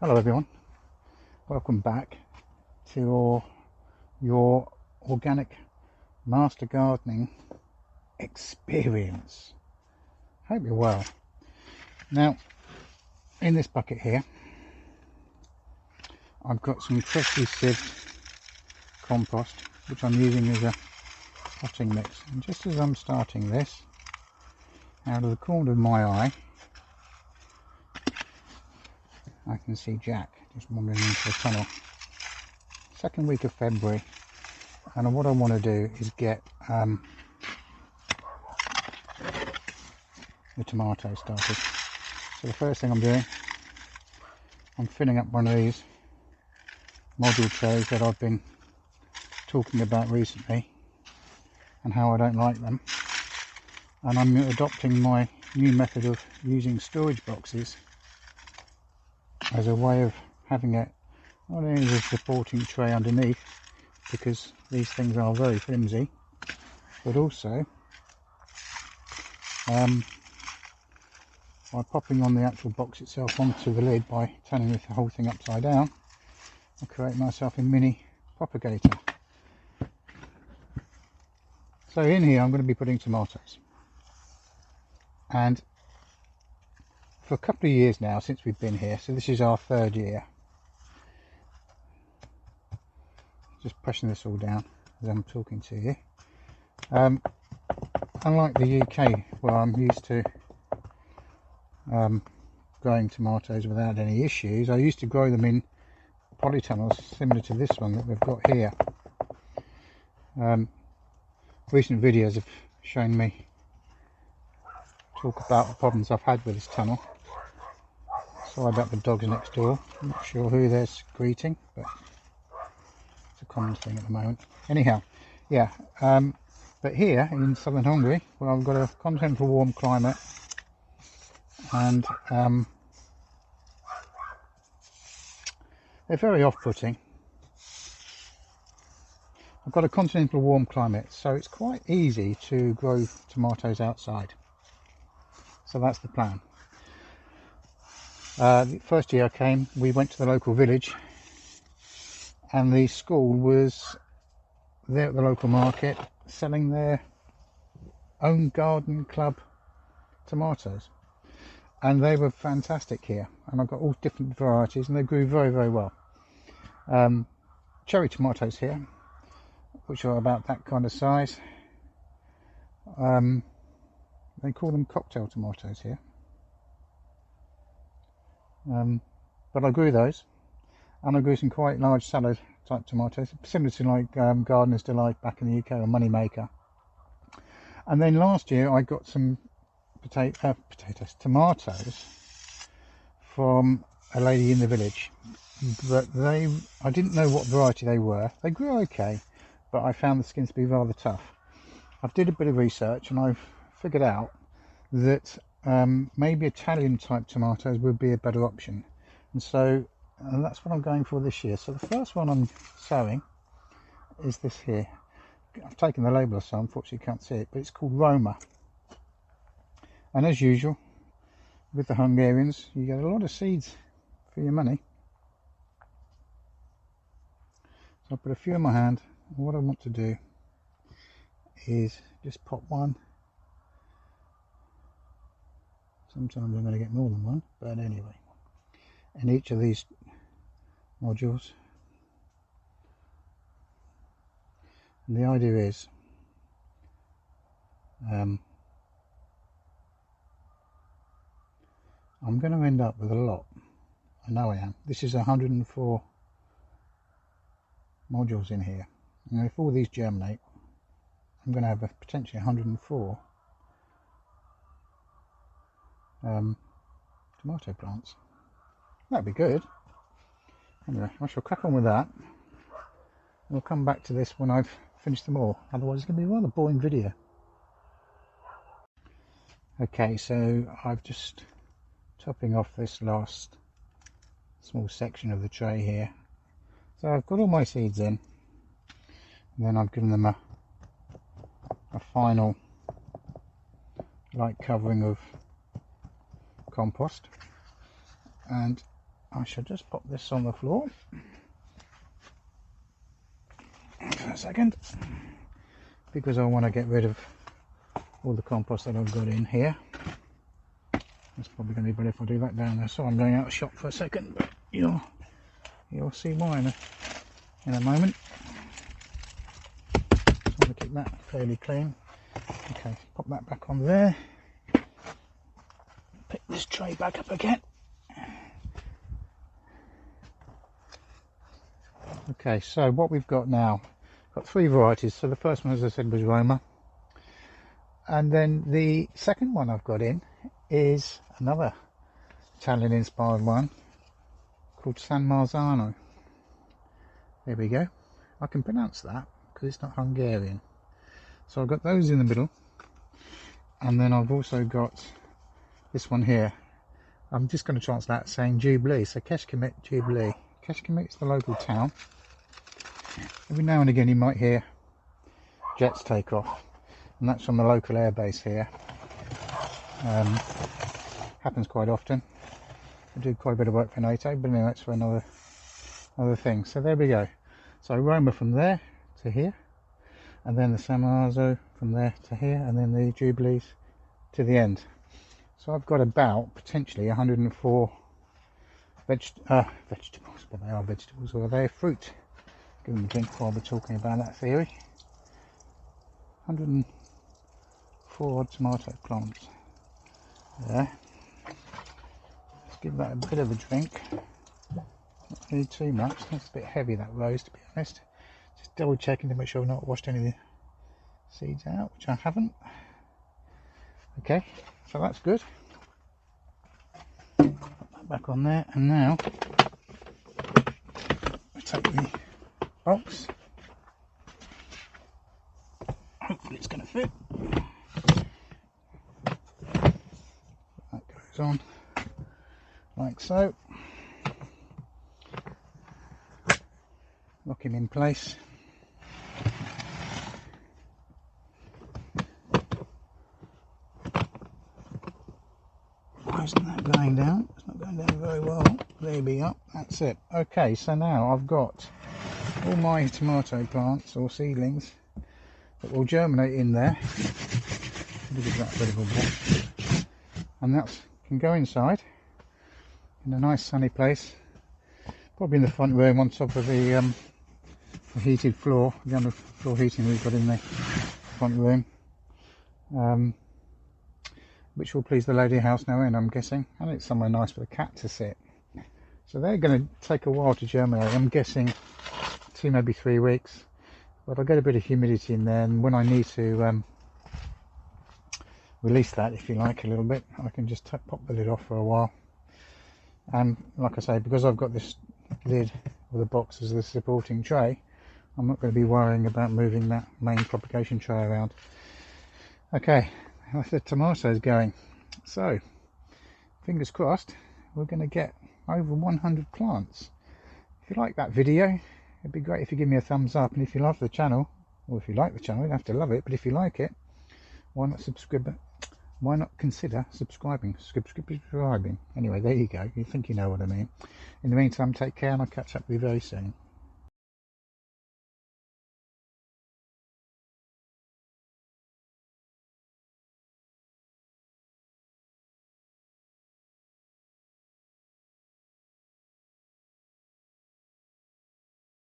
Hello everyone, welcome back to your organic master gardening experience. Hope you're well. Now in this bucket here I've got some freshly sieved compost which I'm using as a potting mix, and just as I'm starting this, out of the corner of my eye I can see Jack just wandering into the tunnel. Second week of February, and what I want to do is get the tomatoes started. So the first thing I'm doing, I'm filling up one of these module trays that I've been talking about recently and how I don't like them, and I'm adopting my new method of using storage boxes as a way of having it not only as a supporting tray underneath, because these things are very flimsy, but also by popping on the actual box itself onto the lid by turning the whole thing upside down, I create myself a mini propagator. So in here I'm going to be putting tomatoes, and for a couple of years now since we've been here, so this is our third year, just pushing this all down as I'm talking to you. Unlike the UK where I'm used to growing tomatoes without any issues, I used to grow them in polytunnels similar to this one that we've got here. Recent videos have shown me talk about the problems I've had with this tunnel. Sorry about the dogs next door, I'm not sure who they're greeting, but it's a common thing at the moment. Anyhow, yeah, but here in southern Hungary, where I've got a continental warm climate, and they're very off-putting. I've got a continental warm climate, so it's quite easy to grow tomatoes outside. So that's the plan. The first year I came, we went to the local village, and the school was there at the local market selling their own garden club tomatoes, and they were fantastic here, and I've got all different varieties and they grew very, very well. Cherry tomatoes here, which are about that kind of size. They call them cocktail tomatoes here. But I grew those, and I grew some quite large salad type tomatoes, similar to like Gardener's Delight back in the UK, or Moneymaker. And then last year I got some tomatoes from a lady in the village, but I didn't know what variety they were. They grew okay, but I found the skin to be rather tough. I've did a bit of research and I've figured out that maybe Italian type tomatoes would be a better option, and so that's what I'm going for this year. So the first one I'm sowing is this here. I've taken the label off, so unfortunately you can't see it, but it's called Roma. And as usual with the Hungarians, you get a lot of seeds for your money. So I put a few in my hand, and what I want to do is just pop one. Sometimes I'm going to get more than one, but anyway, in each of these modules. And the idea is I'm going to end up with a lot. I know I am. This is 104 modules in here. And if all these germinate, I'm going to have potentially 104 tomato plants. That'd be good. Anyway, I shall crack on with that. We'll come back to this when I've finished them all. Otherwise it's going to be a rather boring video. Okay, so I've just topping off this last small section of the tray here. So I've got all my seeds in, and then I've given them a final light covering of compost, and I shall just pop this on the floor for a second, because I want to get rid of all the compost that I've got in here. It's probably going to be better if I do that down there. So I'm going out of shot for a second, but you'll see why in a moment. So I'm going to keep that fairly clean. Okay, pop that back on there. Pick this tray back up again. Okay, so what we've got now, got 3 varieties. So the first one, as I said, was Roma, and then the second one I've got in is another Italian inspired one called San Marzano. There we go. I can pronounce that because it's not Hungarian. So I've got those in the middle, and then I've also got this one here. I'm just going to translate that saying Jubilee. So Kecskemét Jubilee. Kecskemét is the local town. Every now and again you might hear jets take off, and that's from the local airbase here. Happens quite often. I do quite a bit of work for NATO, but anyway, that's for another thing. So there we go. So Roma from there to here, and then the San Marzano from there to here, and then the Jubilees to the end. So I've got about potentially 104 vegetables, but they are vegetables, or are they fruit? Give them a drink while we're talking about that theory. 104 tomato plants there. Let's give that a bit of a drink. Not really too much. That's a bit heavy, that rose, to be honest. Just double checking to make sure I've not washed any of the seeds out, which I haven't. Okay, so that's good. Put that back on there, and now I take the box. Hopefully it's going to fit. That goes on like so. Lock him in place. Why isn't that going down? It's not going down very well. There we go. That's it. Okay, so now I've got all my tomato plants or seedlings that will germinate in there. Give that a bit of a wash. And that can go inside in a nice sunny place, probably in the front room on top of the heated floor, the underfloor heating we've got in the front room, which will please the lady house now in, I'm guessing, and it's somewhere nice for the cat to sit. So they're going to take a while to germinate. I'm guessing 2, maybe 3 weeks, but I'll get a bit of humidity in there, and when I need to release that, if you like, a little bit, I can just pop the lid off for a while. And like I say, because I've got this lid or the box as the supporting tray, I'm not going to be worrying about moving that main propagation tray around. Okay, that's the tomatoes going. So fingers crossed we're going to get over 100 plants. If you like that video, it'd be great if you give me a thumbs up, and if you love the channel, or if you like the channel, you don't have to love it, but if you like it, why not subscribe? Why not consider subscribing? Anyway, there you go. You think you know what I mean. In the meantime, take care, and I'll catch up with you very soon.